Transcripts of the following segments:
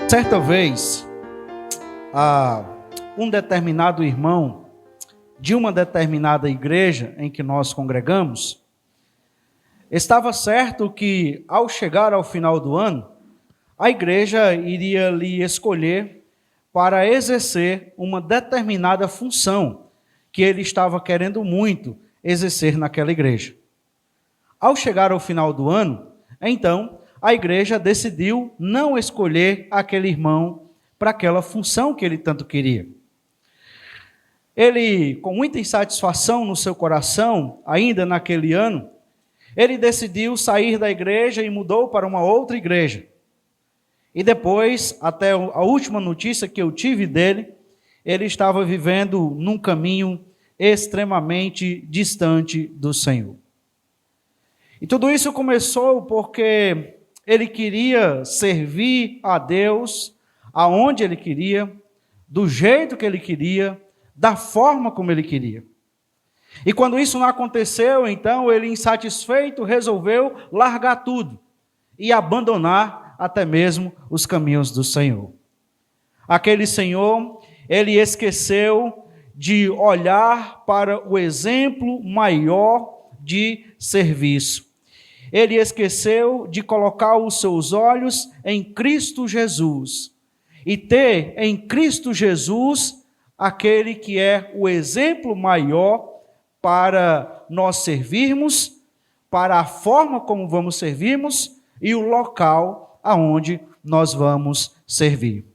Certa vez, um determinado irmão de uma determinada igreja em que nós congregamos, estava certo que, ao chegar ao final do ano, a igreja iria lhe escolher para exercer uma determinada função que ele estava querendo muito exercer naquela igreja. Ao chegar ao final do ano, então, a igreja decidiu não escolher aquele irmão para aquela função que ele tanto queria. Ele, com muita insatisfação no seu coração, ainda naquele ano, ele decidiu sair da igreja e mudou para uma outra igreja. E depois, até a última notícia que eu tive dele, ele estava vivendo num caminho extremamente distante do Senhor. E tudo isso começou porque ele queria servir a Deus aonde ele queria, do jeito que ele queria, da forma como ele queria. E quando isso não aconteceu, então ele, insatisfeito, resolveu largar tudo e abandonar até mesmo os caminhos do Senhor. Aquele Senhor, ele esqueceu de olhar para o exemplo maior de serviço. Ele esqueceu de colocar os seus olhos em Cristo Jesus e ter em Cristo Jesus aquele que é o exemplo maior para nós servirmos, para a forma como vamos servirmos e o local aonde nós vamos servir.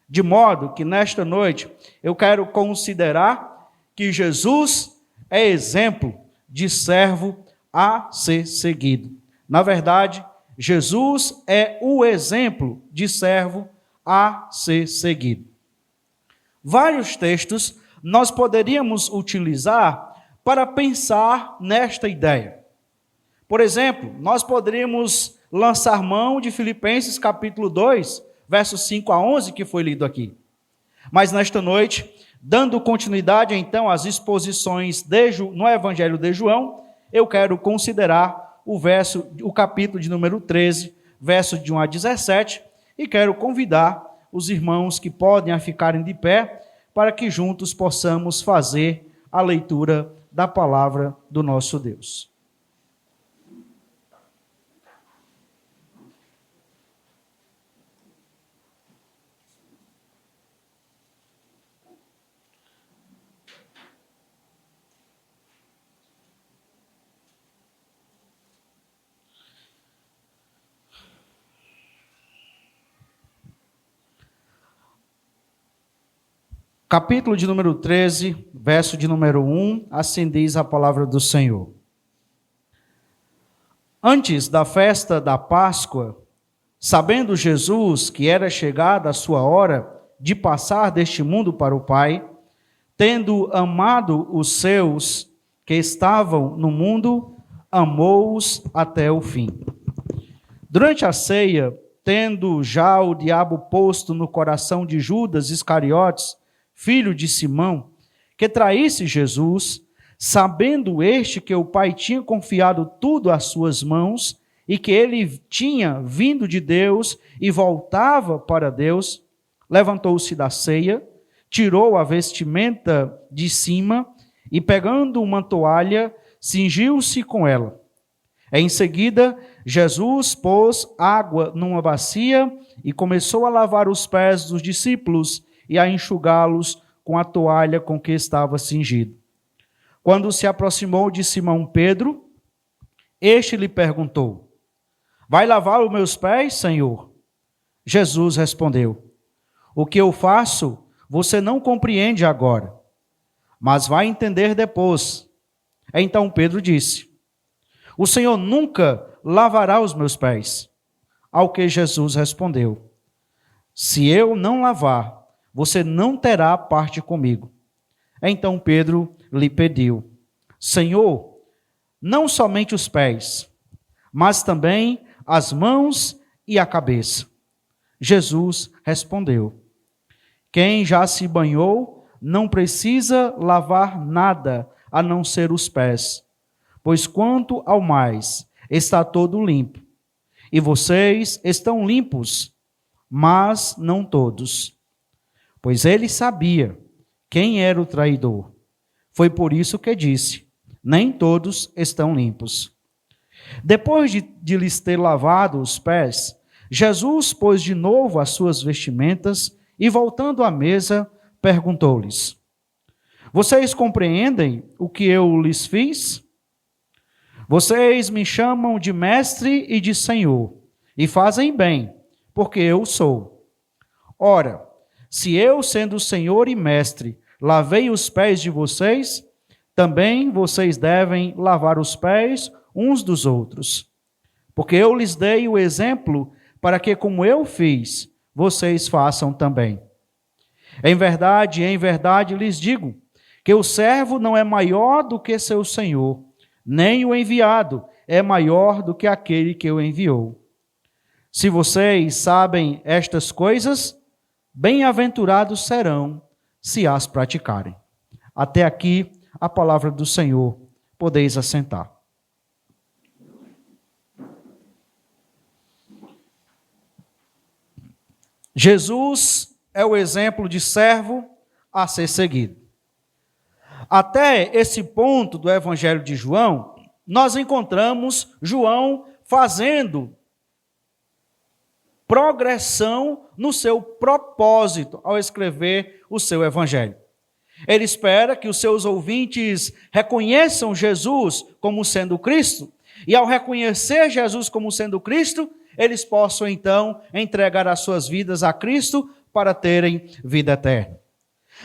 De modo que nesta noite eu quero considerar que Jesus é exemplo de servo a ser seguido. Na verdade, Jesus é o exemplo de servo a ser seguido. Vários textos nós poderíamos utilizar para pensar nesta ideia. Por exemplo, nós poderíamos lançar mão de Filipenses capítulo 2, versos 5 a 11, que foi lido aqui. Mas nesta noite, dando continuidade então às exposições no Evangelho de João, eu quero considerar o capítulo de número 13, versos de 1 a 17, e quero convidar os irmãos que podem ficarem de pé para que juntos possamos fazer a leitura da palavra do nosso Deus. Capítulo de número 13, verso de número 1, assim diz a palavra do Senhor. Antes da festa da Páscoa, sabendo Jesus que era chegada a sua hora de passar deste mundo para o Pai, tendo amado os seus que estavam no mundo, amou-os até o fim. Durante a ceia, tendo já o diabo posto no coração de Judas Iscariotes, filho de Simão, que traísse Jesus, sabendo este que o Pai tinha confiado tudo às suas mãos e que ele tinha vindo de Deus e voltava para Deus, levantou-se da ceia, tirou a vestimenta de cima e, pegando uma toalha, cingiu-se com ela. Em seguida, Jesus pôs água numa bacia e começou a lavar os pés dos discípulos e a enxugá-los com a toalha com que estava cingido. Quando se aproximou de Simão Pedro, este lhe perguntou: vai lavar os meus pés, Senhor? Jesus respondeu: o que eu faço, você não compreende agora, mas vai entender depois. Então Pedro disse: o Senhor nunca lavará os meus pés. Ao que Jesus respondeu: se eu não lavar, você não terá parte comigo. Então Pedro lhe pediu: Senhor, não somente os pés, mas também as mãos e a cabeça. Jesus respondeu: quem já se banhou não precisa lavar nada a não ser os pés, pois quanto ao mais, está todo limpo. E vocês estão limpos, mas não todos. Pois ele sabia quem era o traidor. Foi por isso que disse: nem todos estão limpos. Depois de lhes ter lavado os pés, Jesus pôs de novo as suas vestimentas e, voltando à mesa, perguntou-lhes: vocês compreendem o que eu lhes fiz? Vocês me chamam de mestre e de senhor, e fazem bem, porque eu sou. Ora, se eu, sendo senhor e mestre, lavei os pés de vocês, também vocês devem lavar os pés uns dos outros. Porque eu lhes dei o exemplo para que, como eu fiz, vocês façam também. Em verdade lhes digo, que o servo não é maior do que seu senhor, nem o enviado é maior do que aquele que o enviou. Se vocês sabem estas coisas, bem-aventurados serão se as praticarem. Até aqui a palavra do Senhor. Podeis assentar. Jesus é o exemplo de servo a ser seguido. Até esse ponto do Evangelho de João, nós encontramos João fazendo progressão no seu propósito ao escrever o seu Evangelho. Ele espera que os seus ouvintes reconheçam Jesus como sendo Cristo, e ao reconhecer Jesus como sendo Cristo, eles possam então entregar as suas vidas a Cristo para terem vida eterna.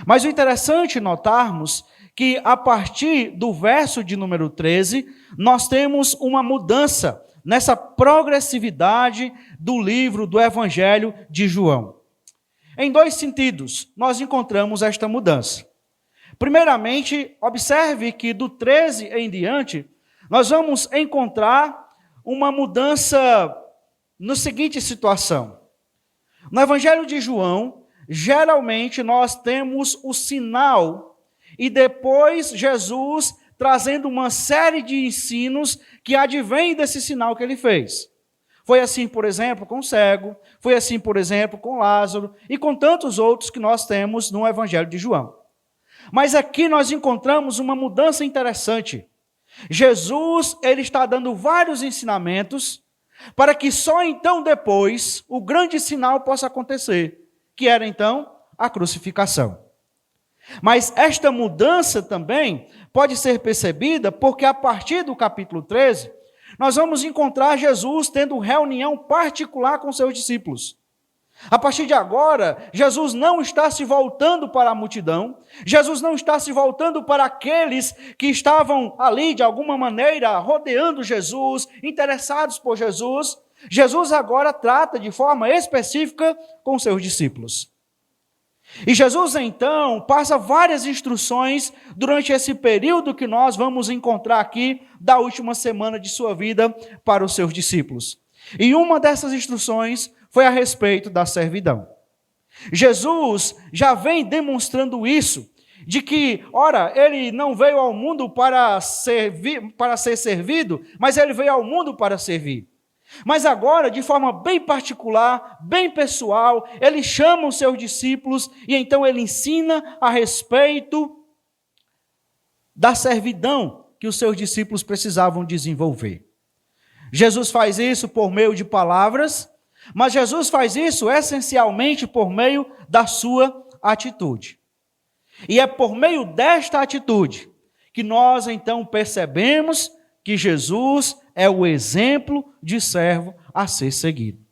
Mas o interessante notarmos que a partir do verso de número 13, nós temos uma mudança nessa progressividade do livro do Evangelho de João. Em dois sentidos, nós encontramos esta mudança. Primeiramente, observe que do 13 em diante, nós vamos encontrar uma mudança na seguinte situação. No Evangelho de João, geralmente nós temos o sinal e depois Jesus trazendo uma série de ensinos que advêm desse sinal que ele fez. Foi assim, por exemplo, com o cego, foi assim, por exemplo, com Lázaro e com tantos outros que nós temos no Evangelho de João. Mas aqui nós encontramos uma mudança interessante. Jesus, ele está dando vários ensinamentos para que só então depois o grande sinal possa acontecer, que era então a crucificação. Mas esta mudança também pode ser percebida porque a partir do capítulo 13, nós vamos encontrar Jesus tendo reunião particular com seus discípulos. A partir de agora, Jesus não está se voltando para a multidão, Jesus não está se voltando para aqueles que estavam ali de alguma maneira rodeando Jesus, interessados por Jesus. Jesus agora trata de forma específica com seus discípulos. E Jesus, então, passa várias instruções durante esse período que nós vamos encontrar aqui da última semana de sua vida para os seus discípulos. E uma dessas instruções foi a respeito da servidão. Jesus já vem demonstrando isso, de que, ora, ele não veio ao mundo para ser servido, mas ele veio ao mundo para servir. Mas agora, de forma bem particular, bem pessoal, ele chama os seus discípulos e então ele ensina a respeito da servidão que os seus discípulos precisavam desenvolver. Jesus faz isso por meio de palavras, mas Jesus faz isso essencialmente por meio da sua atitude. E é por meio desta atitude que nós então percebemos que Jesus é o exemplo de servo a ser seguido.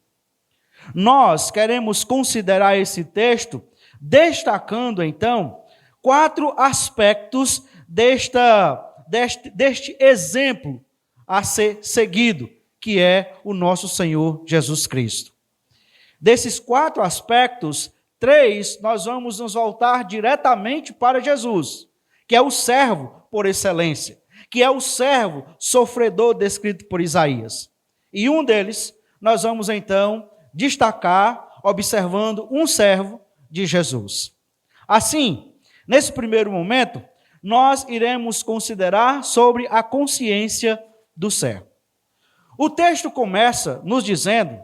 Nós queremos considerar esse texto destacando então 4 aspectos deste exemplo a ser seguido, que é o nosso Senhor Jesus Cristo. Desses 4 aspectos, 3 nós vamos nos voltar diretamente para Jesus, que é o servo por excelência, que é o servo sofredor descrito por Isaías. E um deles nós vamos então destacar observando um servo de Jesus. Assim, nesse primeiro momento, nós iremos considerar sobre a consciência do servo. O texto começa nos dizendo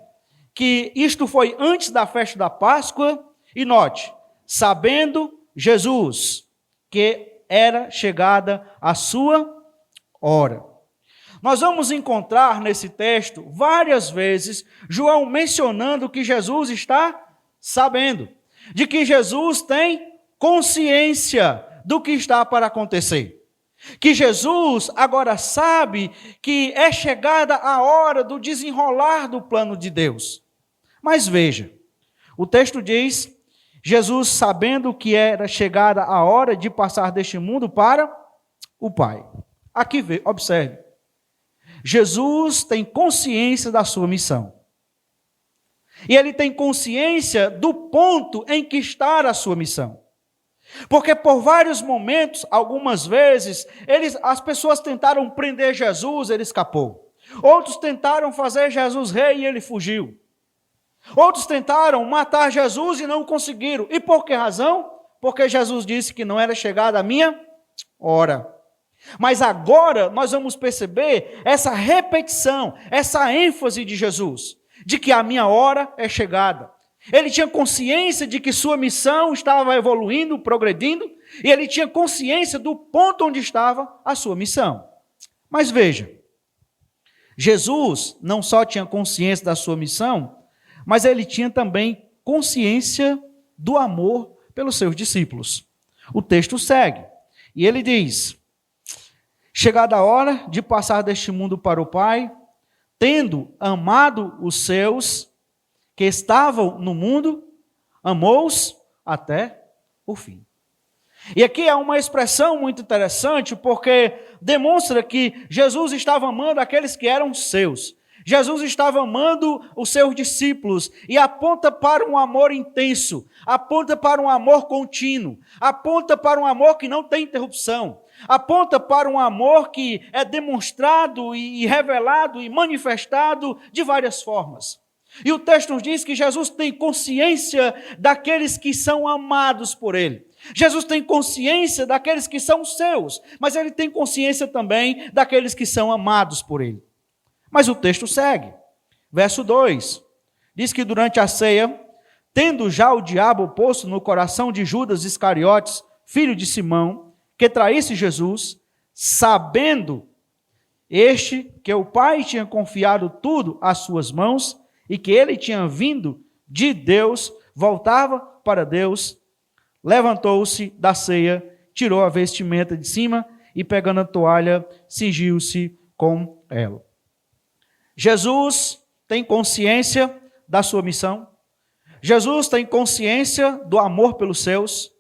que isto foi antes da festa da Páscoa, e note, sabendo Jesus que era chegada a sua hora. Nós vamos encontrar nesse texto várias vezes João mencionando que Jesus está sabendo, de que Jesus tem consciência do que está para acontecer. Que Jesus agora sabe que é chegada a hora do desenrolar do plano de Deus. Mas veja, o texto diz, Jesus sabendo que era chegada a hora de passar deste mundo para o Pai. Aqui, observe, Jesus tem consciência da sua missão. E ele tem consciência do ponto em que está a sua missão. Porque por vários momentos, algumas vezes, as pessoas tentaram prender Jesus, ele escapou. Outros tentaram fazer Jesus rei e ele fugiu. Outros tentaram matar Jesus e não conseguiram. E por que razão? Porque Jesus disse que não era chegada a minha hora. Mas agora nós vamos perceber essa repetição, essa ênfase de Jesus, de que a minha hora é chegada. Ele tinha consciência de que sua missão estava evoluindo, progredindo, e ele tinha consciência do ponto onde estava a sua missão. Mas veja, Jesus não só tinha consciência da sua missão, mas ele tinha também consciência do amor pelos seus discípulos. O texto segue, e ele diz, chegada a hora de passar deste mundo para o Pai, tendo amado os seus que estavam no mundo, amou-os até o fim. E aqui é uma expressão muito interessante, porque demonstra que Jesus estava amando aqueles que eram seus. Jesus estava amando os seus discípulos e aponta para um amor intenso, aponta para um amor contínuo, aponta para um amor que não tem interrupção, aponta para um amor que é demonstrado e revelado e manifestado de várias formas. E o texto nos diz que Jesus tem consciência daqueles que são amados por Ele. Jesus tem consciência daqueles que são seus, mas Ele tem consciência também daqueles que são amados por Ele. Mas o texto segue. Verso 2. Diz que durante a ceia, tendo já o diabo posto no coração de Judas Iscariotes, filho de Simão, que traísse Jesus, sabendo este que o Pai tinha confiado tudo às suas mãos, e que ele tinha vindo de Deus, voltava para Deus, levantou-se da ceia, tirou a vestimenta de cima e, pegando a toalha, cingiu-se com ela. Jesus tem consciência da sua missão, Jesus tem consciência do amor pelos seus,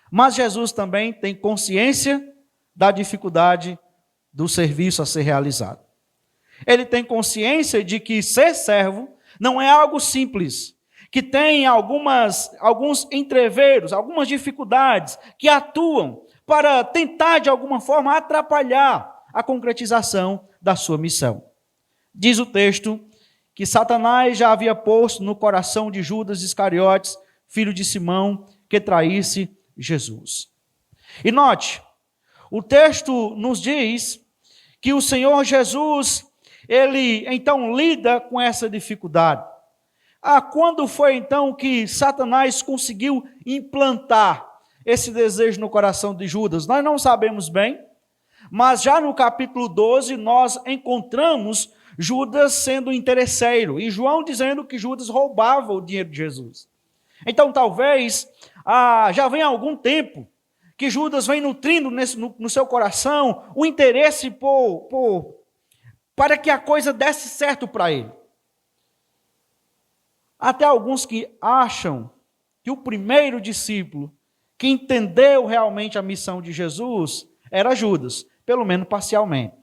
mas Jesus também tem consciência da dificuldade do serviço a ser realizado. Ele tem consciência de que ser servo não é algo simples, que tem alguns entreveros, algumas dificuldades que atuam para tentar de alguma forma atrapalhar a concretização da sua missão. Diz o texto que Satanás já havia posto no coração de Judas Iscariotes, filho de Simão, que traísse Jesus. E note, o texto nos diz que o Senhor Jesus, ele então lida com essa dificuldade. Quando foi então que Satanás conseguiu implantar esse desejo no coração de Judas? Nós não sabemos bem, mas já no capítulo 12 nós encontramos Judas sendo interesseiro e João dizendo que Judas roubava o dinheiro de Jesus. Então talvez já vem algum tempo que Judas vem nutrindo no seu coração o interesse para que a coisa desse certo para ele. Até alguns que acham que o primeiro discípulo que entendeu realmente a missão de Jesus era Judas, pelo menos parcialmente.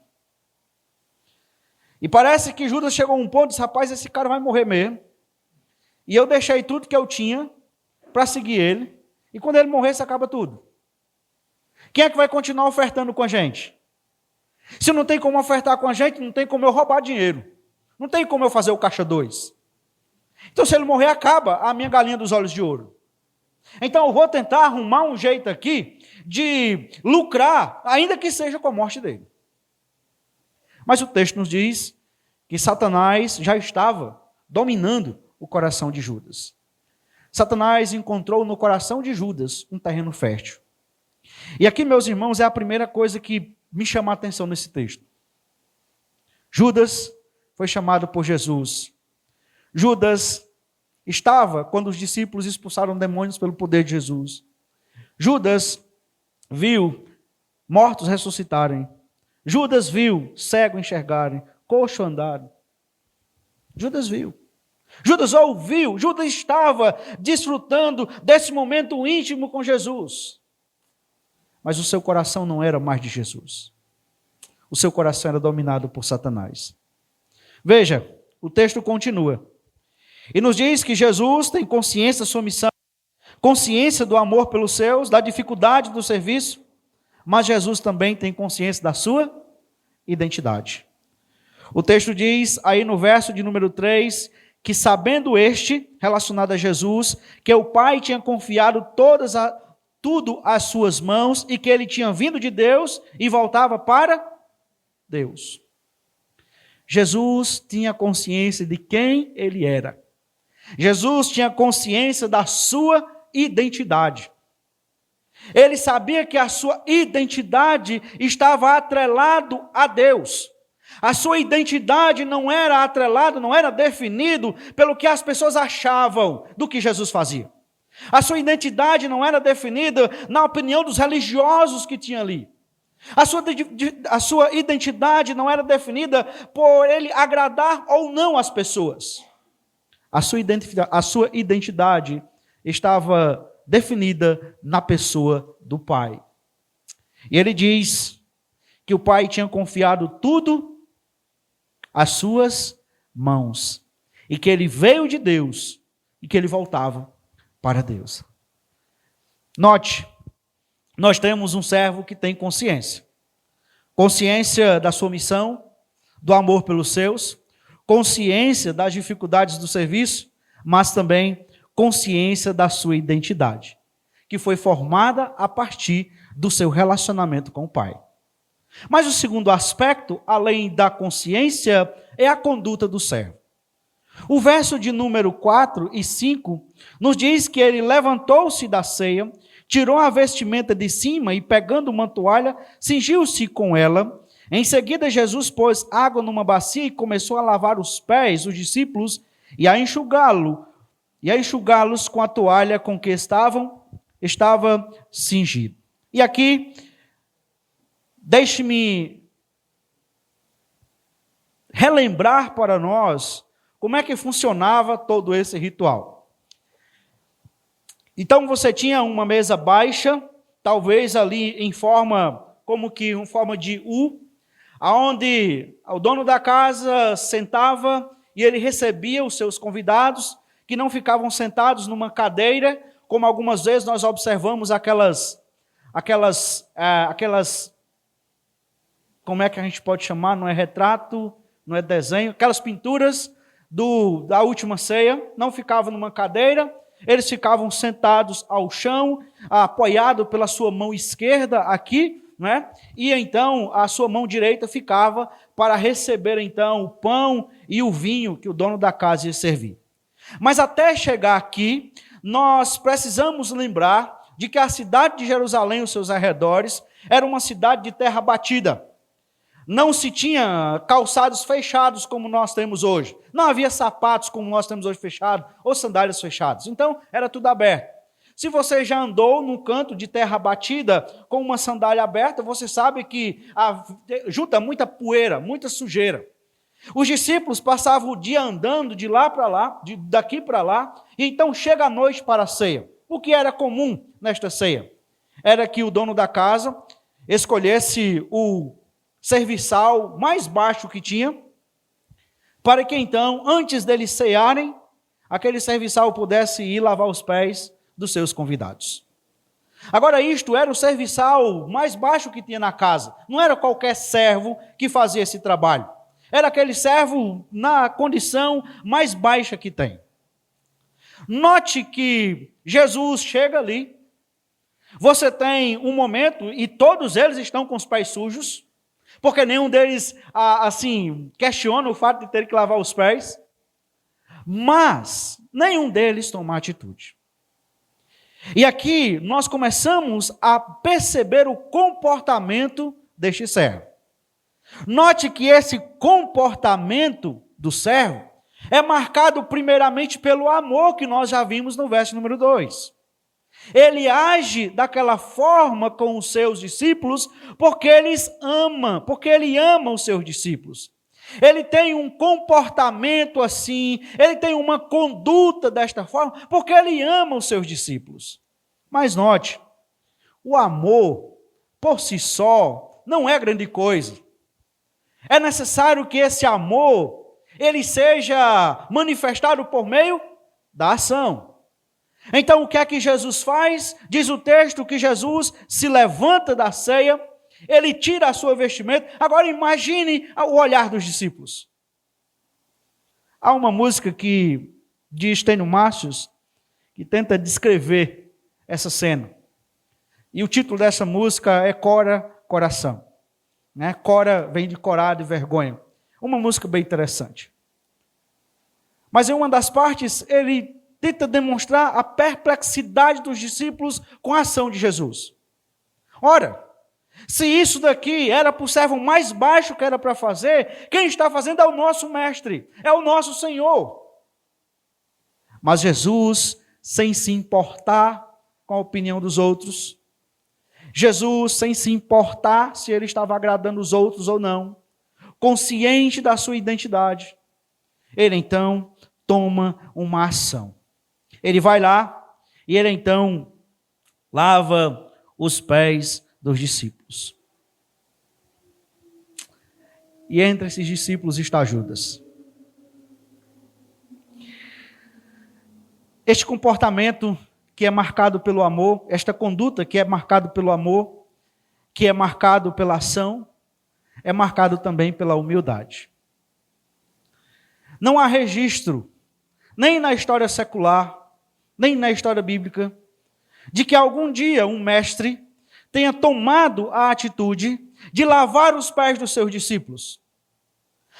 E parece que Judas chegou a um ponto e disse, rapaz, esse cara vai morrer mesmo. E eu deixei tudo que eu tinha para seguir ele. E quando ele morrer, se acaba tudo. Quem é que vai continuar ofertando com a gente? Se não tem como ofertar com a gente, não tem como eu roubar dinheiro. Não tem como eu fazer o caixa 2. Então, se ele morrer, acaba a minha galinha dos olhos de ouro. Então, eu vou tentar arrumar um jeito aqui de lucrar, ainda que seja com a morte dele. Mas o texto nos diz que Satanás já estava dominando o coração de Judas. Satanás encontrou no coração de Judas um terreno fértil. E aqui, meus irmãos, é a primeira coisa que me chama a atenção nesse texto. Judas foi chamado por Jesus. Judas estava quando os discípulos expulsaram demônios pelo poder de Jesus. Judas viu mortos ressuscitarem. Judas viu cego enxergarem, coxo andarem. Judas viu. Judas ouviu. Judas estava desfrutando desse momento íntimo com Jesus. Mas o seu coração não era mais de Jesus. O seu coração era dominado por Satanás. Veja, o texto continua. E nos diz que Jesus tem consciência da sua missão, consciência do amor pelos seus, da dificuldade do serviço, mas Jesus também tem consciência da sua identidade. O texto diz, aí no verso de número 3, que sabendo este, relacionado a Jesus, que o Pai tinha confiado tudo às suas mãos e que ele tinha vindo de Deus e voltava para Deus. Jesus tinha consciência de quem ele era. Jesus tinha consciência da sua identidade. Ele sabia que a sua identidade estava atrelado a Deus. A sua identidade não era atrelada, não era definido pelo que as pessoas achavam do que Jesus fazia. A sua identidade não era definida na opinião dos religiosos que tinha ali. A sua identidade não era definida por ele agradar ou não as pessoas. A sua identidade estava definida na pessoa do Pai. E ele diz que o Pai tinha confiado tudo às suas mãos. E que ele veio de Deus e que ele voltava para Deus. Note, nós temos um servo que tem consciência. Consciência da sua missão, do amor pelos seus, consciência das dificuldades do serviço, mas também consciência da sua identidade, que foi formada a partir do seu relacionamento com o Pai. Mas o segundo aspecto, além da consciência, é a conduta do servo. O verso de número 4 e 5 nos diz que ele levantou-se da ceia, tirou a vestimenta de cima e, pegando uma toalha, cingiu-se com ela. Em seguida, Jesus pôs água numa bacia e começou a lavar os pés dos discípulos e a enxugá-los com a toalha com que estava cingido. E aqui, deixe-me relembrar para nós como é que funcionava todo esse ritual. Então você tinha uma mesa baixa, talvez ali em forma de U, aonde o dono da casa sentava e ele recebia os seus convidados, que não ficavam sentados numa cadeira, como algumas vezes nós observamos aquelas, como é que a gente pode chamar? Não é retrato, não é desenho, aquelas pinturas da última ceia, não ficavam numa cadeira, eles ficavam sentados ao chão, apoiado pela sua mão esquerda aqui, né? E então a sua mão direita ficava para receber então o pão e o vinho que o dono da casa ia servir. Mas até chegar aqui, nós precisamos lembrar de que a cidade de Jerusalém e os seus arredores era uma cidade de terra batida. Não se tinha calçados fechados como nós temos hoje. Não havia sapatos como nós temos hoje fechados, ou sandálias fechadas. Então, era tudo aberto. Se você já andou num canto de terra batida com uma sandália aberta, você sabe que junta muita poeira, muita sujeira. Os discípulos passavam o dia andando de lá para lá, daqui para lá, e então chega a noite para a ceia. O que era comum nesta ceia? Era que o dono da casa escolhesse o serviçal mais baixo que tinha, para que então, antes deles cearem, aquele serviçal pudesse ir lavar os pés dos seus convidados. Agora, isto era o serviçal mais baixo que tinha na casa. Não era qualquer servo que fazia esse trabalho. Era aquele servo na condição mais baixa que tem. Note que Jesus chega ali, você tem um momento, e todos eles estão com os pés sujos, porque nenhum deles, questiona o fato de ter que lavar os pés. mas nenhum deles toma atitude. E aqui nós começamos a perceber o comportamento deste servo. Note que esse comportamento do servo é marcado primeiramente pelo amor que nós já vimos no verso número 2. Ele age daquela forma com os seus discípulos porque ele ama os seus discípulos. Ele tem um comportamento assim, ele tem uma conduta desta forma porque ele ama os seus discípulos. Mas note, o amor por si só não é grande coisa. É necessário que esse amor ele seja manifestado por meio da ação. Então, o que é que Jesus faz? Diz o texto que Jesus se levanta da ceia, ele tira a sua vestimenta. Agora imagine o olhar dos discípulos. Há uma música que diz Tenho Márcios, que tenta descrever essa cena. E o título dessa música é Cora Coração. Cora vem de corado e vergonha. Uma música bem interessante. Mas em uma das partes, ele tenta demonstrar a perplexidade dos discípulos com a ação de Jesus. Ora, se isso daqui era para o servo mais baixo que era para fazer, quem está fazendo é o nosso mestre, é o nosso Senhor. Mas Jesus, sem se importar com a opinião dos outros, Jesus, sem se importar se ele estava agradando os outros ou não, consciente da sua identidade, ele então toma uma ação. Ele vai lá e ele então lava os pés dos discípulos. E entre esses discípulos está Judas. Este comportamento que é marcado pelo amor, esta conduta que é marcado pelo amor, que é marcado pela ação, é marcado também pela humildade. Não há registro, nem na história secular, nem na história bíblica, de que algum dia um mestre tenha tomado a atitude de lavar os pés dos seus discípulos.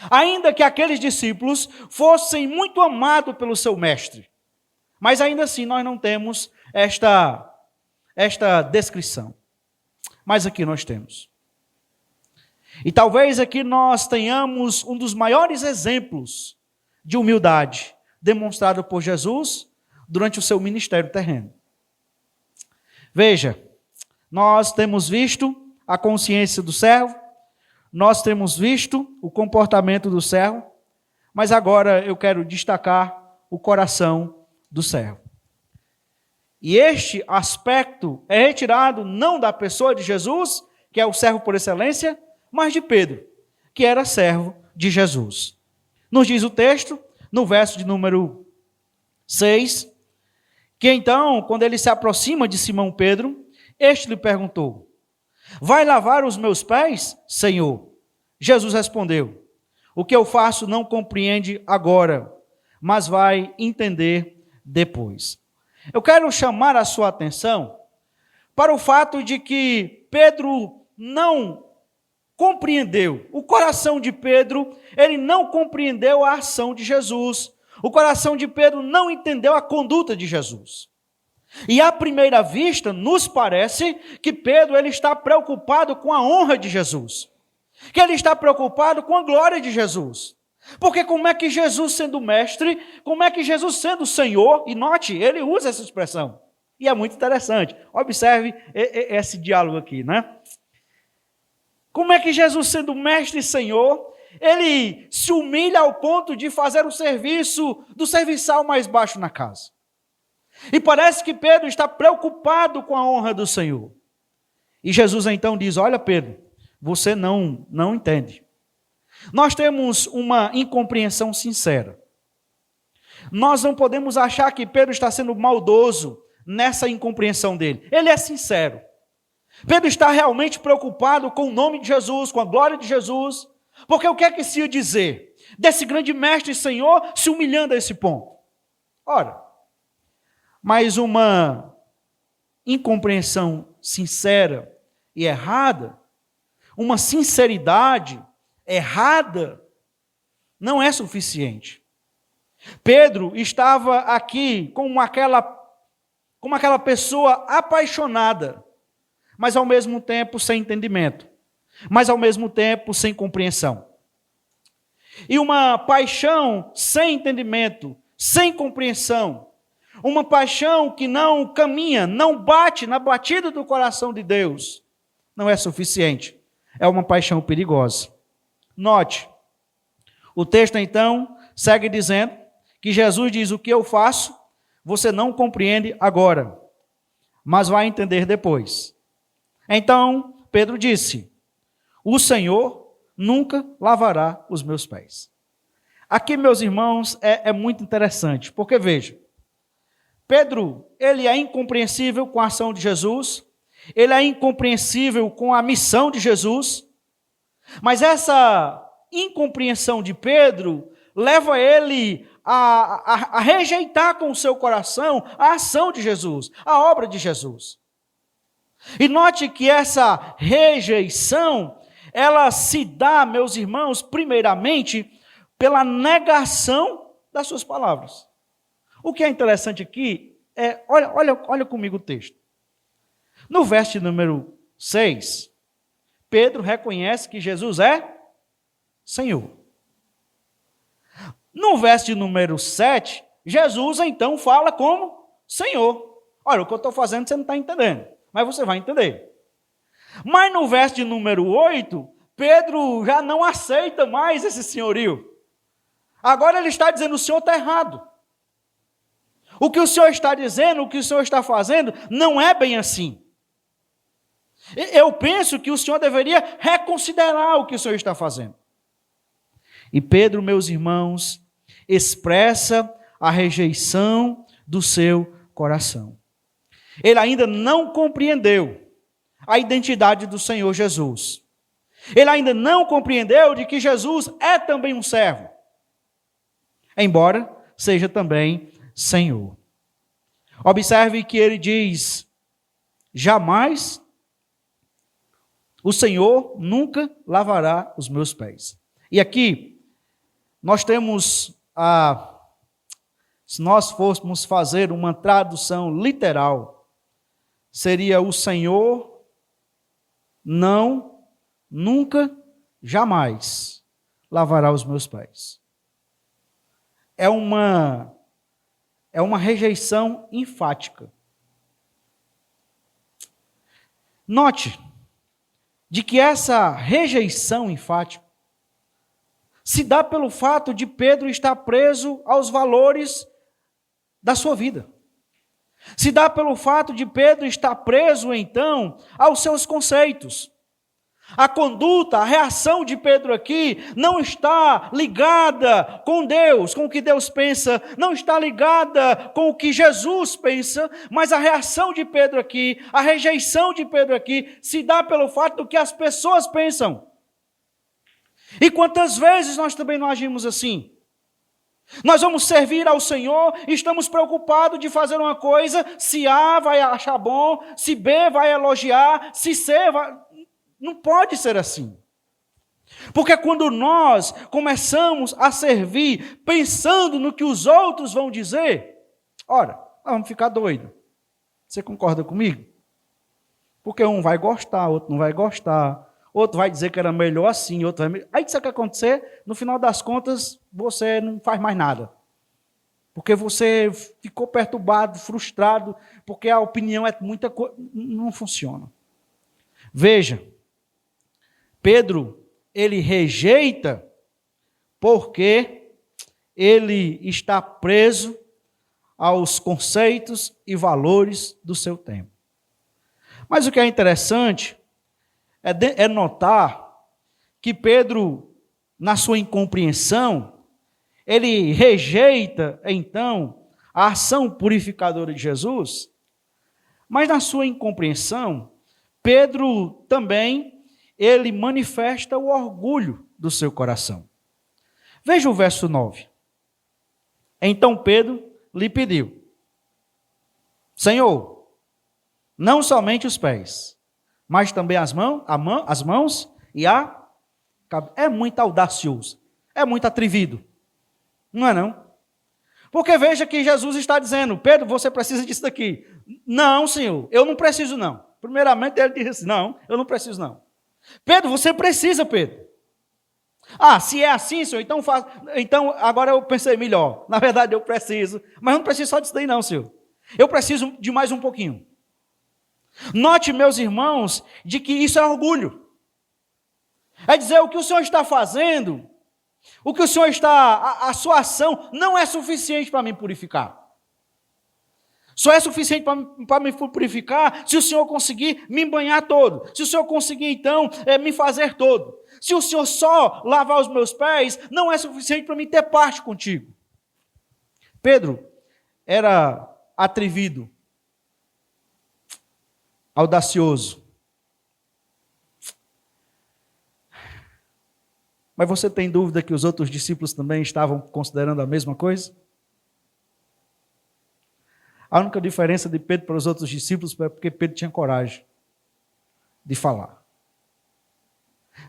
Ainda que aqueles discípulos fossem muito amados pelo seu mestre. Mas ainda assim nós não temos esta descrição. Mas aqui nós temos. E talvez aqui nós tenhamos um dos maiores exemplos de humildade demonstrado por Jesus durante o seu ministério terreno. Veja, nós temos visto a consciência do servo, nós temos visto o comportamento do servo, mas agora eu quero destacar o coração do servo. E este aspecto é retirado não da pessoa de Jesus, que é o servo por excelência, mas de Pedro, que era servo de Jesus. Nos diz o texto, no verso de número 6, que então, quando ele se aproxima de Simão Pedro, este lhe perguntou: vai lavar os meus pés, Senhor? Jesus respondeu: o que eu faço não compreende agora, mas vai entender depois. Eu quero chamar a sua atenção para o fato de que Pedro não compreendeu. O coração de Pedro, ele não compreendeu a ação de Jesus. O coração de Pedro não entendeu a conduta de Jesus. E à primeira vista, nos parece que Pedro ele está preocupado com a honra de Jesus. Que ele está preocupado com a glória de Jesus. Porque como é que Jesus sendo mestre, como é que Jesus sendo Senhor, e note, ele usa essa expressão. E é muito interessante. Observe esse diálogo aqui, né? Como é que Jesus sendo mestre e Senhor, ele se humilha ao ponto de fazer o serviço do serviçal mais baixo na casa. E parece que Pedro está preocupado com a honra do Senhor. E Jesus então diz: olha Pedro, você não entende. Nós temos uma incompreensão sincera. Nós não podemos achar que Pedro está sendo maldoso nessa incompreensão dele. Ele é sincero. Pedro está realmente preocupado com o nome de Jesus, com a glória de Jesus, porque o que é que se ia dizer desse grande mestre e Senhor se humilhando a esse ponto? Ora, mas uma incompreensão sincera e errada, uma sinceridade errada, não é suficiente. Pedro estava aqui como aquela pessoa apaixonada, mas ao mesmo tempo sem entendimento, mas ao mesmo tempo sem compreensão. E uma paixão sem entendimento, sem compreensão, uma paixão que não caminha, não bate na batida do coração de Deus, não é suficiente. É uma paixão perigosa. Note, o texto então segue dizendo que Jesus diz: o que eu faço, você não compreende agora, mas vai entender depois. Então, Pedro disse: o Senhor nunca lavará os meus pés. Aqui, meus irmãos, é muito interessante, porque veja, Pedro, ele é incompreensível com a ação de Jesus, ele é incompreensível com a missão de Jesus, mas essa incompreensão de Pedro leva ele a rejeitar com o seu coração a ação de Jesus, a obra de Jesus. E note que essa rejeição, ela se dá, meus irmãos, primeiramente, pela negação das suas palavras. O que é interessante aqui é, olha comigo o texto. No verso número 6, Pedro reconhece que Jesus é Senhor. No verso de número 7, Jesus então fala como Senhor. Olha, o que eu estou fazendo você não está entendendo, mas você vai entender. Mas no verso de número 8, Pedro já não aceita mais esse senhorio. Agora ele está dizendo: o senhor está errado. O que o senhor está dizendo, o que o senhor está fazendo, não é bem assim. Eu penso que o senhor deveria reconsiderar o que o senhor está fazendo. E Pedro, meus irmãos, expressa a rejeição do seu coração. Ele ainda não compreendeu a identidade do Senhor Jesus. Ele ainda não compreendeu de que Jesus é também um servo, embora seja também Senhor. Observe que ele diz: jamais o Senhor nunca lavará os meus pés. E aqui nós temos se nós fôssemos fazer uma tradução literal, seria: o Senhor não, nunca, jamais lavará os meus pés. É uma rejeição enfática. Note de que essa rejeição enfática se dá pelo fato de Pedro estar preso aos valores da sua vida. Se dá pelo fato de Pedro estar preso, então, aos seus conceitos. A conduta, a reação de Pedro aqui não está ligada com Deus, com o que Deus pensa, não está ligada com o que Jesus pensa, mas a reação de Pedro aqui, a rejeição de Pedro aqui, se dá pelo fato do que as pessoas pensam. E quantas vezes nós também não agimos assim? Nós vamos servir ao Senhor e estamos preocupados de fazer uma coisa, se A vai achar bom, se B vai elogiar, se C vai... Não pode ser assim. Porque quando nós começamos a servir pensando no que os outros vão dizer, ora, nós vamos ficar doidos. Você concorda comigo? Porque um vai gostar, outro não vai gostar, outro vai dizer que era melhor assim, outro vai... Aí sabe o que acontecer? No final das contas, você não faz mais nada. Porque você ficou perturbado, frustrado, porque a opinião é muita coisa. Não funciona. Veja, Pedro, ele rejeita porque ele está preso aos conceitos e valores do seu tempo. Mas o que é interessante é notar que Pedro, na sua incompreensão, ele rejeita, então, a ação purificadora de Jesus, mas na sua incompreensão, Pedro também ele manifesta o orgulho do seu coração. Veja o verso 9. Então Pedro lhe pediu: Senhor, não somente os pés, mas também as mãos e a cabeça. É muito audacioso, é muito atrevido, não é não? Porque veja que Jesus está dizendo, Pedro, você precisa disso daqui. Não, Senhor, eu não preciso não. Primeiramente ele disse, não, eu não preciso não. Pedro, você precisa, Pedro. Ah, se é assim, Senhor, então faz. Então, agora eu pensei melhor. Na verdade, eu preciso. Mas eu não preciso só disso daí, não, Senhor. Eu preciso de mais um pouquinho. Note, meus irmãos, de que isso é orgulho. É dizer, o que o Senhor está fazendo, o que o Senhor está. A sua ação não é suficiente para me purificar. Só é suficiente para me purificar se o Senhor conseguir me banhar todo. Se o Senhor conseguir, então, me fazer todo. Se o Senhor só lavar os meus pés, não é suficiente para mim ter parte contigo. Pedro era atrevido, audacioso. Mas você tem dúvida que os outros discípulos também estavam considerando a mesma coisa? A única diferença de Pedro para os outros discípulos é porque Pedro tinha coragem de falar.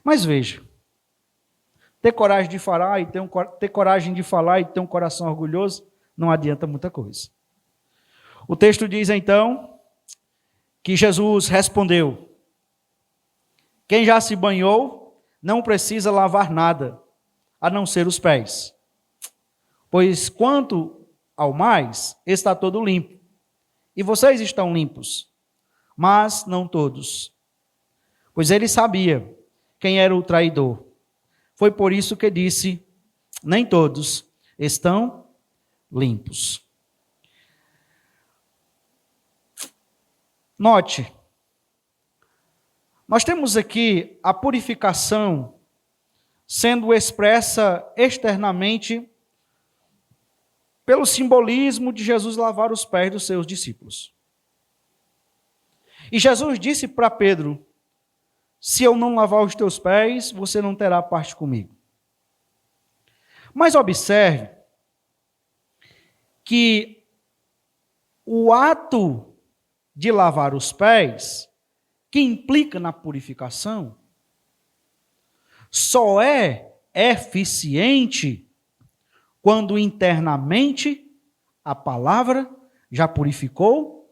Mas veja, ter coragem de falar e ter coragem de falar e ter um coração orgulhoso não adianta muita coisa. O texto diz então que Jesus respondeu: quem já se banhou não precisa lavar nada, a não ser os pés. Pois quanto ao mais, está todo limpo. E vocês estão limpos, mas não todos. Pois ele sabia quem era o traidor. Foi por isso que disse, nem todos estão limpos. Note, nós temos aqui a purificação sendo expressa externamente pelo simbolismo de Jesus lavar os pés dos seus discípulos. E Jesus disse para Pedro, se eu não lavar os teus pés, você não terá parte comigo. Mas observe que o ato de lavar os pés, que implica na purificação, só é eficiente quando internamente a palavra já purificou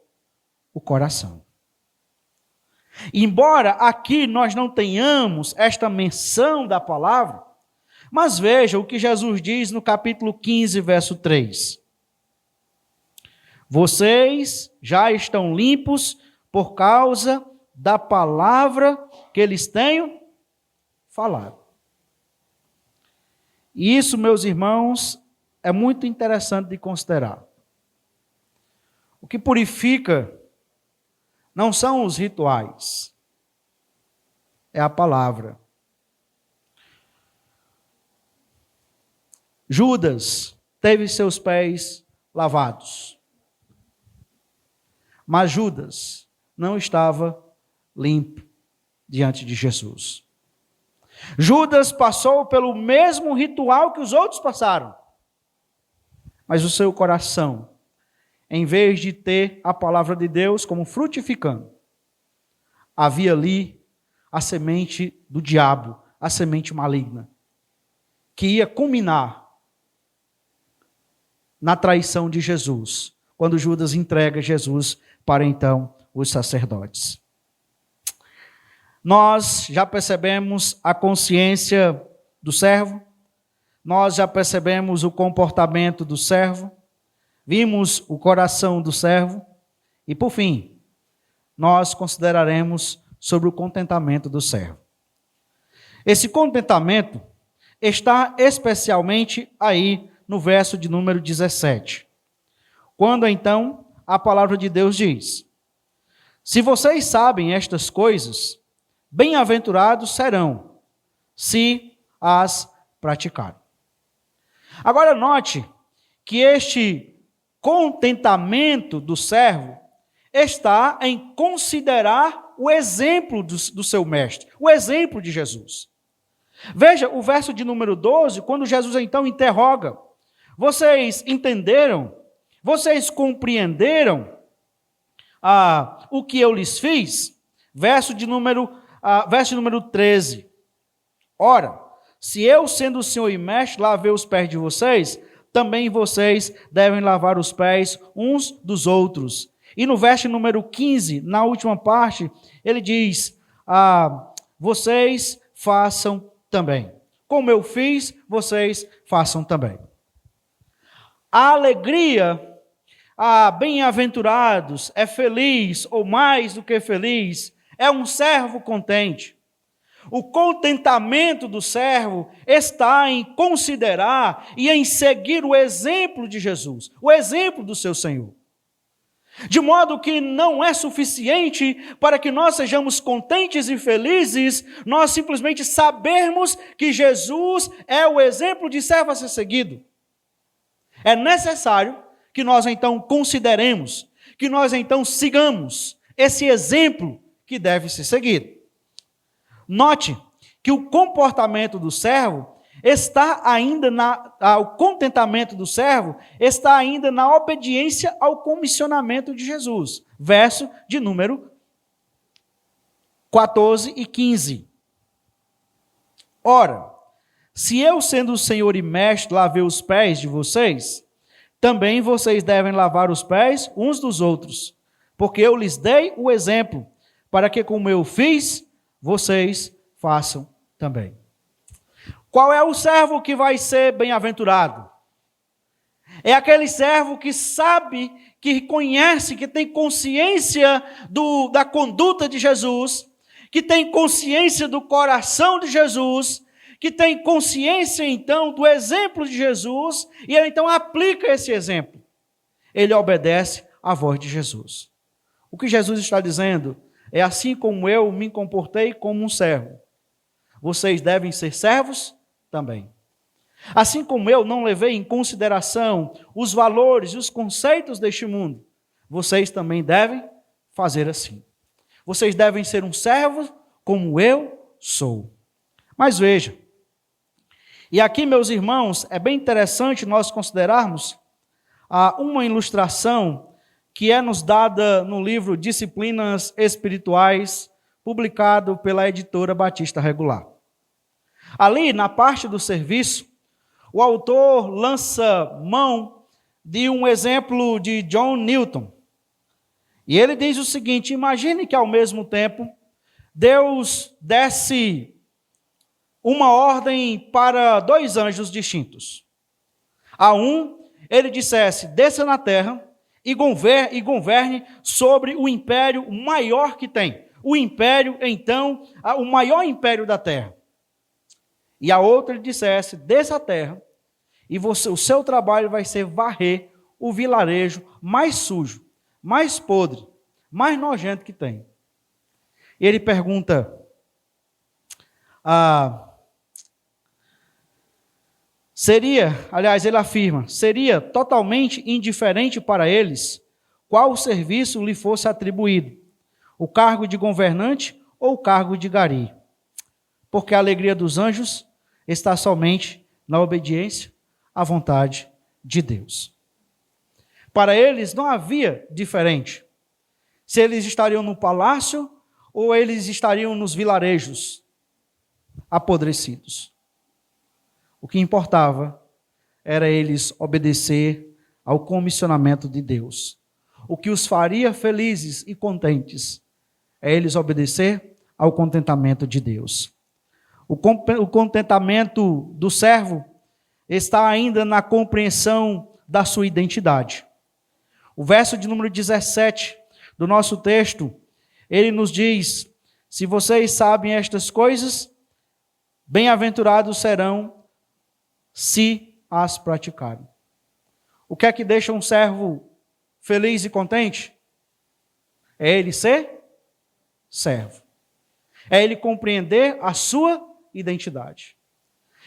o coração. Embora aqui nós não tenhamos esta menção da palavra, mas veja o que Jesus diz no capítulo 15, verso 3. Vocês já estão limpos por causa da palavra que lhes tenho falado. E isso, meus irmãos, é muito interessante de considerar. O que purifica não são os rituais, é a palavra. Judas teve seus pés lavados, mas Judas não estava limpo diante de Jesus. Judas passou pelo mesmo ritual que os outros passaram, mas o seu coração, em vez de ter a palavra de Deus como frutificando, havia ali a semente do diabo, a semente maligna, que ia culminar na traição de Jesus, quando Judas entrega Jesus para então os sacerdotes. Nós já percebemos a consciência do servo, nós já percebemos o comportamento do servo, vimos o coração do servo e, por fim, nós consideraremos sobre o contentamento do servo. Esse contentamento está especialmente aí no verso de número 17, quando então a palavra de Deus diz: se vocês sabem estas coisas, bem-aventurados serão, se as praticarem. Agora note que este contentamento do servo está em considerar o exemplo do seu mestre, o exemplo de Jesus. Veja o verso de número 12, quando Jesus então interroga: vocês entenderam? Vocês compreenderam o que eu lhes fiz? Verso de número 13. Ora, se eu, sendo o Senhor e mestre, lavei os pés de vocês, também vocês devem lavar os pés uns dos outros. E no verso número 15, na última parte, ele diz, vocês façam também. Como eu fiz, vocês façam também. A alegria, bem-aventurados, é feliz ou mais do que feliz, é um servo contente. O contentamento do servo está em considerar e em seguir o exemplo de Jesus, o exemplo do seu Senhor. De modo que não é suficiente para que nós sejamos contentes e felizes, nós simplesmente sabermos que Jesus é o exemplo de servo a ser seguido. É necessário que nós então consideremos, que nós então sigamos esse exemplo que deve ser seguido. Note que o comportamento do servo está ainda o contentamento do servo está ainda na obediência ao comissionamento de Jesus. Verso de número 14 e 15. Ora, se eu, sendo o Senhor e Mestre, lavei os pés de vocês, também vocês devem lavar os pés uns dos outros, porque eu lhes dei o exemplo, para que como eu fiz, vocês façam também. Qual é o servo que vai ser bem-aventurado? É aquele servo que sabe, que conhece, que tem consciência da conduta de Jesus, que tem consciência do coração de Jesus, que tem consciência, então, do exemplo de Jesus, e ele, então, aplica esse exemplo. Ele obedece à voz de Jesus. O que Jesus está dizendo é assim como eu me comportei como um servo. Vocês devem ser servos também. Assim como eu não levei em consideração os valores e os conceitos deste mundo, vocês também devem fazer assim. Vocês devem ser um servo como eu sou. Mas veja, e aqui, meus irmãos, é bem interessante nós considerarmos uma ilustração que é nos dada no livro Disciplinas Espirituais, publicado pela editora Batista Regular. Ali, na parte do serviço, o autor lança mão de um exemplo de John Newton. E ele diz o seguinte: imagine que ao mesmo tempo Deus desse uma ordem para 2 anjos distintos. A um, ele dissesse, desça na terra e governe sobre o império maior que tem. O império, então, o maior império da terra. E a outra, ele dissesse, desça a terra e o seu trabalho vai ser varrer o vilarejo mais sujo, mais podre, mais nojento que tem. E ele pergunta, ele afirma, seria totalmente indiferente para eles qual serviço lhe fosse atribuído, o cargo de governante ou o cargo de gari, porque a alegria dos anjos está somente na obediência à vontade de Deus. Para eles não havia diferente, se eles estariam no palácio ou eles estariam nos vilarejos apodrecidos. O que importava era eles obedecer ao comissionamento de Deus. O que os faria felizes e contentes é eles obedecer ao contentamento de Deus. O contentamento do servo está ainda na compreensão da sua identidade. O verso de número 17 do nosso texto, ele nos diz, se vocês sabem estas coisas, bem-aventurados serão se as praticarem. O que é que deixa um servo feliz e contente? É ele ser servo. É ele compreender a sua identidade.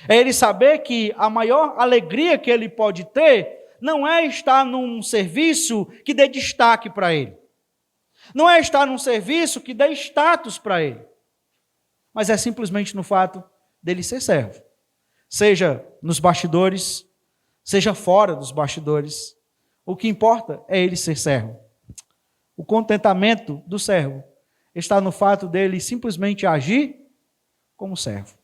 É ele saber que a maior alegria que ele pode ter não é estar num serviço que dê destaque para ele. Não é estar num serviço que dê status para ele. Mas é simplesmente no fato dele ser servo. Seja nos bastidores, seja fora dos bastidores. O que importa é ele ser servo. O contentamento do servo está no fato dele simplesmente agir como servo.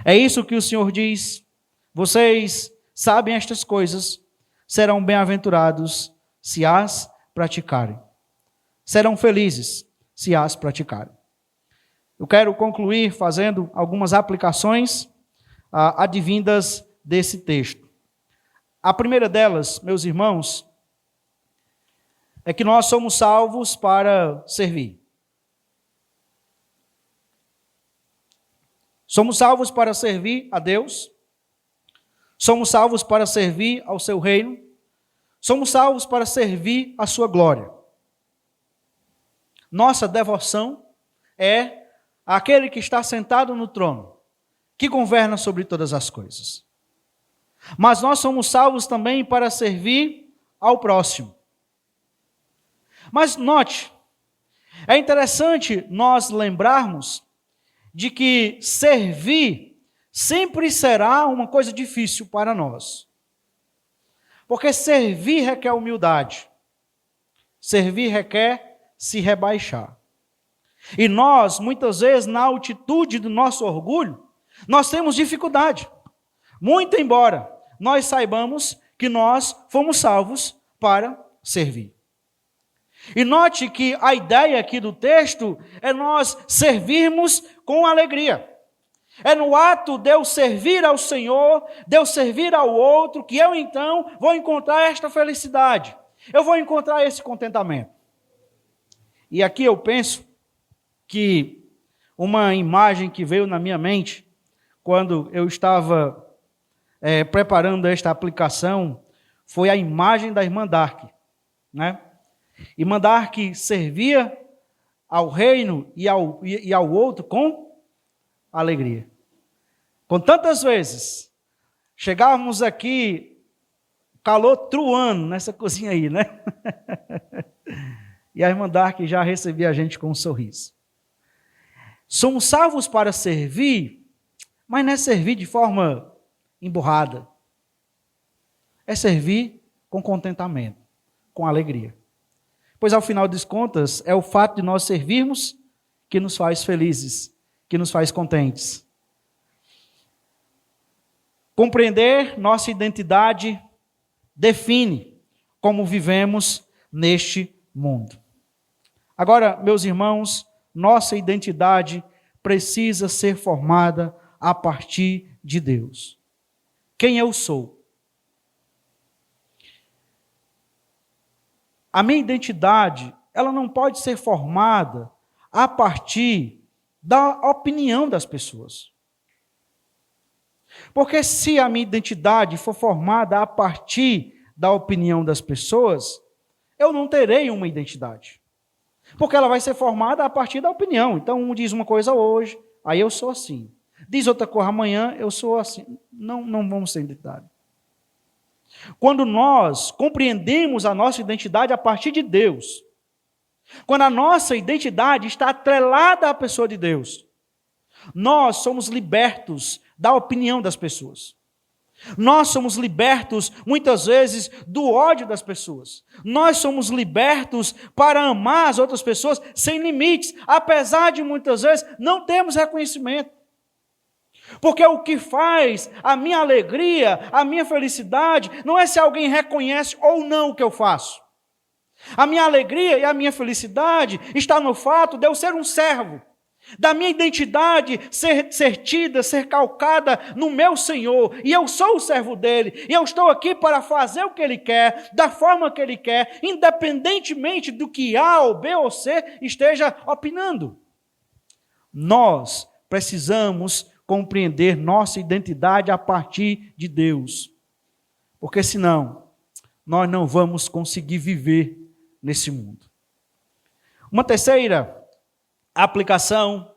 É isso que o Senhor diz. Vocês sabem estas coisas serão bem-aventurados se as praticarem. Serão felizes se as praticarem. Eu quero concluir fazendo algumas aplicações advindas desse texto. A primeira delas, meus irmãos, é que nós somos salvos para servir. Somos salvos para servir a Deus. Somos salvos para servir ao seu reino. Somos salvos para servir a sua glória. Nossa devoção é aquele que está sentado no trono, que governa sobre todas as coisas. Mas nós somos salvos também para servir ao próximo. Mas note, é interessante nós lembrarmos de que servir sempre será uma coisa difícil para nós. Porque servir requer humildade. Servir requer se rebaixar. E nós, muitas vezes, na altitude do nosso orgulho, nós temos dificuldade. Muito embora nós saibamos que nós fomos salvos para servir. E note que a ideia aqui do texto é nós servirmos com alegria. É no ato de eu servir ao Senhor, de eu servir ao outro, que eu então vou encontrar esta felicidade. Eu vou encontrar esse contentamento. E aqui eu penso que uma imagem que veio na minha mente, quando eu estava preparando esta aplicação, foi a imagem da irmã Dark, né? Irmã Dark servia ao reino e ao outro com alegria. Com tantas vezes, chegávamos aqui, calor truando nessa cozinha aí, né? E a irmã Dark já recebia a gente com um sorriso. Somos salvos para servir, mas não é servir de forma emburrada. É servir com contentamento, com alegria. Pois, ao final das contas, é o fato de nós servirmos que nos faz felizes, que nos faz contentes. Compreender nossa identidade define como vivemos neste mundo. Agora, meus irmãos, nossa identidade precisa ser formada a partir de Deus. Quem eu sou? A minha identidade, ela não pode ser formada a partir da opinião das pessoas. Porque se a minha identidade for formada a partir da opinião das pessoas, eu não terei uma identidade. Porque ela vai ser formada a partir da opinião. Então, um diz uma coisa hoje, aí eu sou assim. Diz outra coisa amanhã, eu sou assim. Não vamos ter identidade. Quando nós compreendemos a nossa identidade a partir de Deus, quando a nossa identidade está atrelada à pessoa de Deus, nós somos libertos da opinião das pessoas. Nós somos libertos, muitas vezes, do ódio das pessoas. Nós somos libertos para amar as outras pessoas sem limites, apesar de, muitas vezes, não termos reconhecimento. Porque o que faz a minha alegria, a minha felicidade, não é se alguém reconhece ou não o que eu faço. A minha alegria e a minha felicidade está no fato de eu ser um servo, da minha identidade ser tida, ser calcada no meu Senhor, e eu sou o servo dele, e eu estou aqui para fazer o que ele quer, da forma que ele quer, independentemente do que A ou B ou C esteja opinando. Nós precisamos compreender nossa identidade a partir de Deus, porque senão nós não vamos conseguir viver nesse mundo. Uma terceira aplicação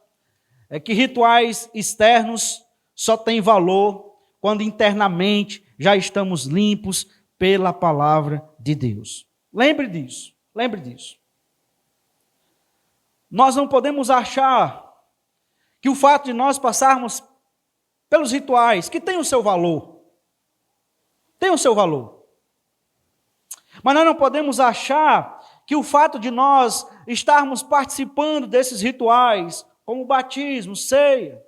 é que rituais externos só têm valor quando internamente já estamos limpos pela palavra de Deus. Lembre disso, lembre disso. Nós não podemos achar que o fato de nós passarmos pelos rituais, que tem o seu valor, tem o seu valor. Mas nós não podemos achar que o fato de nós estarmos participando desses rituais, como batismo, ceia,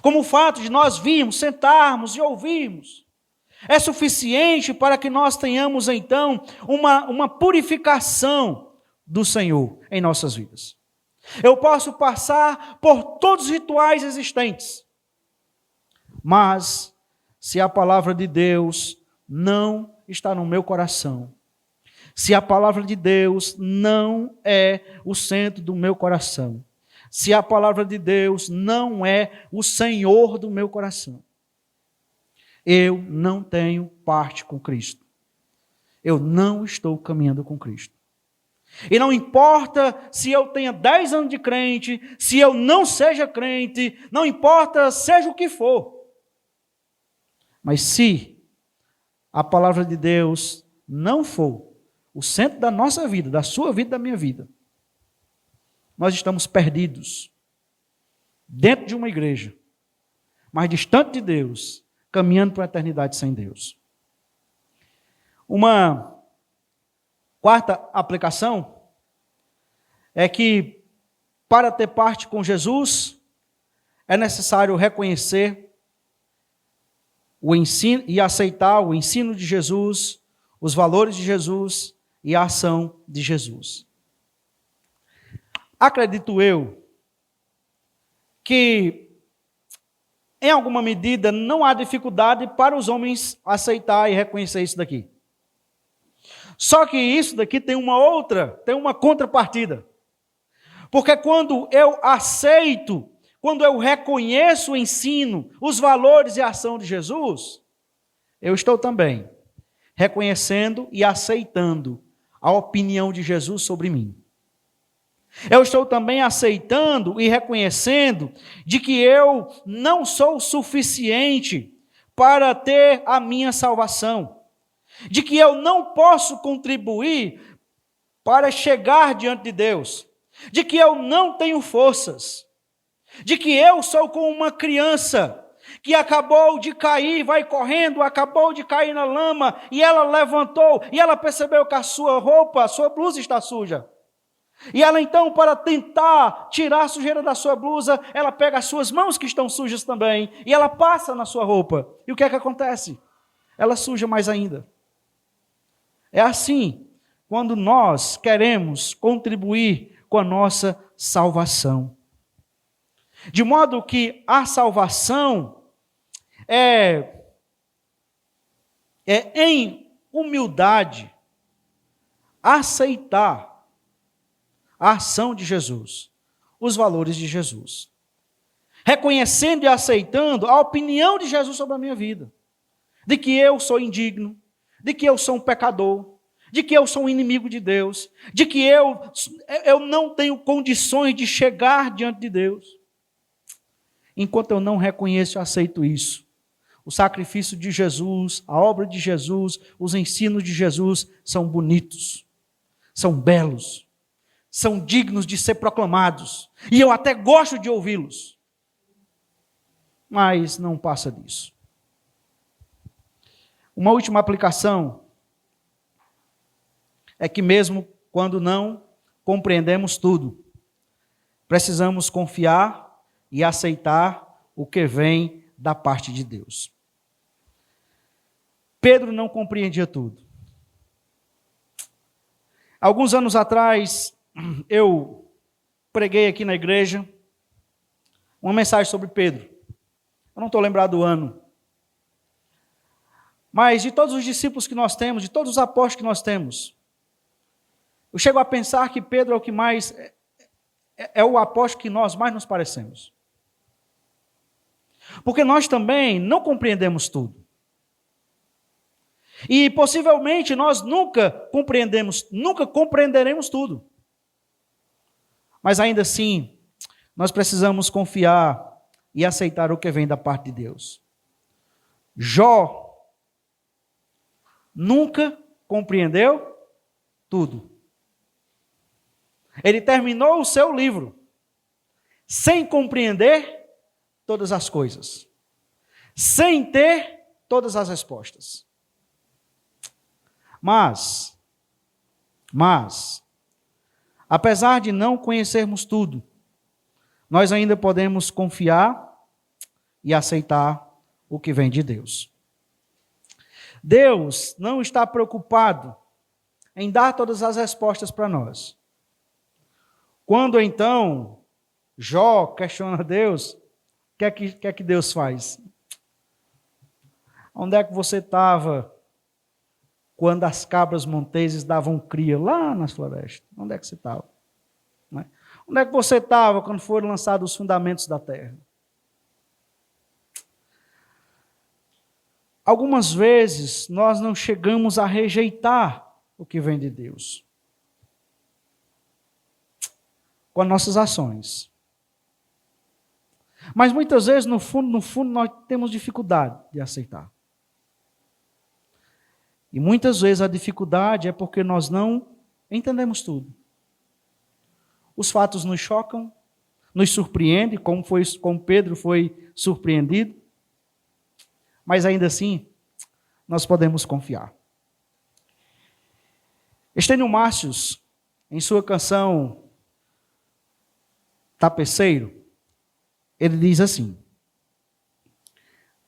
como o fato de nós virmos, sentarmos e ouvirmos, é suficiente para que nós tenhamos então uma purificação do Senhor em nossas vidas. Eu posso passar por todos os rituais existentes, mas se a palavra de Deus não está no meu coração, se a palavra de Deus não é o centro do meu coração, se a palavra de Deus não é o Senhor do meu coração, eu não tenho parte com Cristo. Eu não estou caminhando com Cristo. E não importa se eu tenha 10 anos de crente, se eu não seja crente, não importa seja o que for. Mas se a palavra de Deus não for o centro da nossa vida, da sua vida, da minha vida, nós estamos perdidos dentro de uma igreja, mas distante de Deus, caminhando para a eternidade sem Deus. Uma quarta aplicação é que, para ter parte com Jesus, é necessário reconhecer o ensino e aceitar o ensino de Jesus, os valores de Jesus e a ação de Jesus. Acredito eu que, em alguma medida, não há dificuldade para os homens aceitar e reconhecer isso daqui. Só que isso daqui tem uma contrapartida. Porque quando eu aceito, quando eu reconheço o ensino, os valores e a ação de Jesus, eu estou também reconhecendo e aceitando a opinião de Jesus sobre mim. Eu estou também aceitando e reconhecendo de que eu não sou suficiente para ter a minha salvação, de que eu não posso contribuir para chegar diante de Deus, de que eu não tenho forças, de que eu sou como uma criança que acabou de cair, vai correndo, acabou de cair na lama, e ela levantou, e ela percebeu que a sua roupa, a sua blusa está suja. E ela então, para tentar tirar a sujeira da sua blusa, ela pega as suas mãos que estão sujas também, e ela passa na sua roupa. E o que é que acontece? Ela suja mais ainda. É assim, quando nós queremos contribuir com a nossa salvação. De modo que a salvação é em humildade aceitar a ação de Jesus, os valores de Jesus. Reconhecendo e aceitando a opinião de Jesus sobre a minha vida. De que eu sou indigno, de que eu sou um pecador, de que eu sou um inimigo de Deus, de que eu não tenho condições de chegar diante de Deus. Enquanto eu não reconheço e aceito isso, o sacrifício de Jesus, a obra de Jesus, os ensinos de Jesus são bonitos, são belos, são dignos de ser proclamados, e eu até gosto de ouvi-los, mas não passa disso. Uma última aplicação é que mesmo quando não compreendemos tudo, precisamos confiar e aceitar o que vem da parte de Deus. Pedro não compreendia tudo. Alguns anos atrás, eu preguei aqui na igreja uma mensagem sobre Pedro. Eu não estou lembrado do ano. Mas de todos os discípulos que nós temos, de todos os apóstolos que nós temos, eu chego a pensar que Pedro é o que mais é o apóstolo que nós mais nos parecemos. Porque nós também não compreendemos tudo. E possivelmente nós nunca compreenderemos tudo. Mas ainda assim, nós precisamos confiar e aceitar o que vem da parte de Deus. Jó nunca compreendeu tudo. Ele terminou o seu livro sem compreender todas as coisas, sem ter todas as respostas. Mas, apesar de não conhecermos tudo, nós ainda podemos confiar e aceitar o que vem de Deus. Deus não está preocupado em dar todas as respostas para nós. Quando então Jó questiona Deus, o que é que Deus faz? Onde é que você estava quando as cabras monteses davam cria lá nas florestas? Onde é que você estava? Onde é que você estava quando foram lançados os fundamentos da terra? Algumas vezes nós não chegamos a rejeitar o que vem de Deus com as nossas ações. Mas muitas vezes, no fundo, nós temos dificuldade de aceitar. E muitas vezes a dificuldade é porque nós não entendemos tudo. Os fatos nos chocam, nos surpreendem, como Pedro foi surpreendido. Mas ainda assim, nós podemos confiar. Estênio Márcios, em sua canção Tapeceiro, ele diz assim: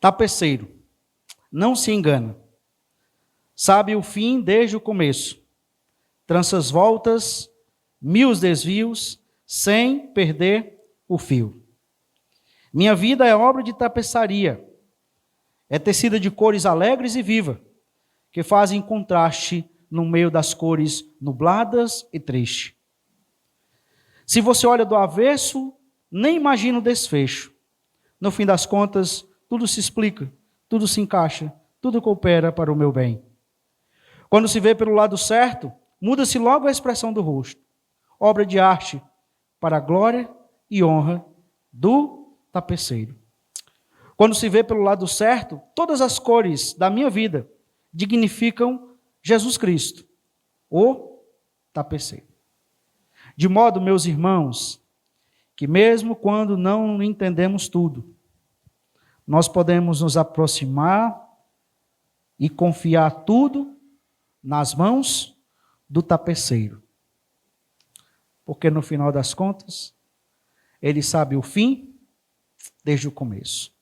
tapeceiro, não se engana, sabe o fim desde o começo, trança as voltas, mil desvios, sem perder o fio. Minha vida é obra de tapeçaria, é tecida de cores alegres e viva, que fazem contraste no meio das cores nubladas e tristes. Se você olha do avesso, nem imagina o desfecho. No fim das contas, tudo se explica, tudo se encaixa, tudo coopera para o meu bem. Quando se vê pelo lado certo, muda-se logo a expressão do rosto. Obra de arte para a glória e honra do tapeceiro. Quando se vê pelo lado certo, todas as cores da minha vida dignificam Jesus Cristo, o tapeceiro. De modo, meus irmãos, que mesmo quando não entendemos tudo, nós podemos nos aproximar e confiar tudo nas mãos do tapeceiro. Porque no final das contas, ele sabe o fim desde o começo.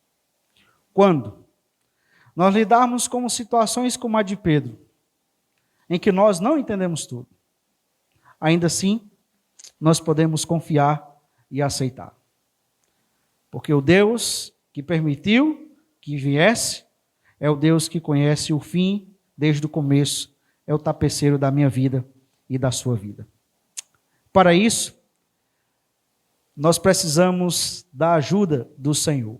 Quando nós lidarmos com situações como a de Pedro, em que nós não entendemos tudo, ainda assim, nós podemos confiar e aceitar. Porque o Deus que permitiu que viesse, é o Deus que conhece o fim desde o começo, é o tapeceiro da minha vida e da sua vida. Para isso, nós precisamos da ajuda do Senhor,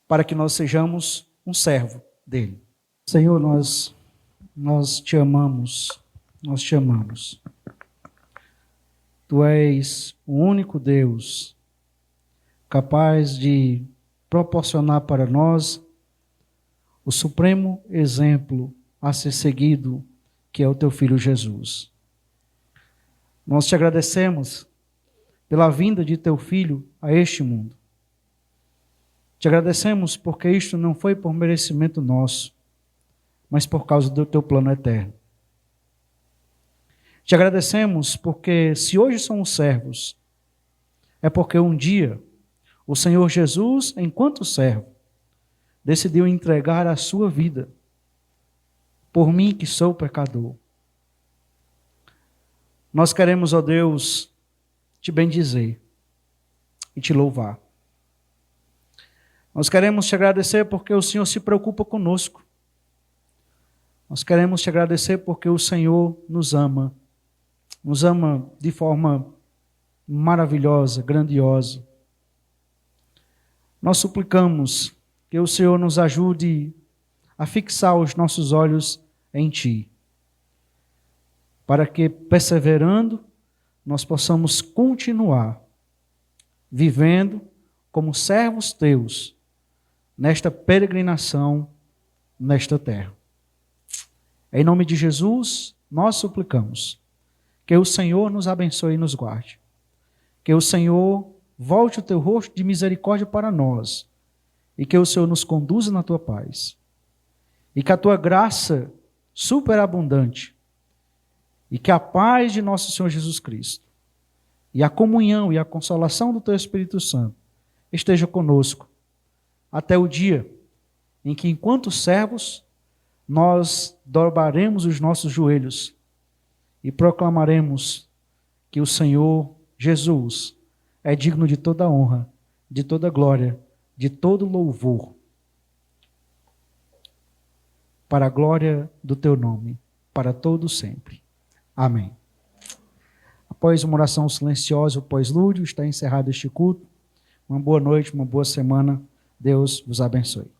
para que nós sejamos um servo dele. Senhor, nós te amamos, nós te amamos. Tu és o único Deus capaz de proporcionar para nós o supremo exemplo a ser seguido, que é o teu Filho Jesus. Nós te agradecemos pela vinda de teu Filho a este mundo. Te agradecemos porque isto não foi por merecimento nosso, mas por causa do teu plano eterno. Te agradecemos porque se hoje somos servos, é porque um dia o Senhor Jesus, enquanto servo, decidiu entregar a sua vida por mim que sou pecador. Nós queremos, ó Deus, te bendizer e te louvar. Nós queremos te agradecer porque o Senhor se preocupa conosco. Nós queremos te agradecer porque o Senhor nos ama de forma maravilhosa, grandiosa. Nós suplicamos que o Senhor nos ajude a fixar os nossos olhos em Ti, para que, perseverando, nós possamos continuar vivendo como servos Teus nesta peregrinação nesta terra. Em nome de Jesus, nós suplicamos que o Senhor nos abençoe e nos guarde. Que o Senhor volte o teu rosto de misericórdia para nós e que o Senhor nos conduza na tua paz. E que a tua graça superabundante e que a paz de nosso Senhor Jesus Cristo e a comunhão e a consolação do teu Espírito Santo esteja conosco até o dia em que, enquanto servos, nós dobraremos os nossos joelhos e proclamaremos que o Senhor Jesus é digno de toda honra, de toda glória, de todo louvor, para a glória do teu nome, para todo sempre. Amém. Após uma oração silenciosa, o pós-lúdio, está encerrado este culto. Uma boa noite, uma boa semana. Deus vos abençoe.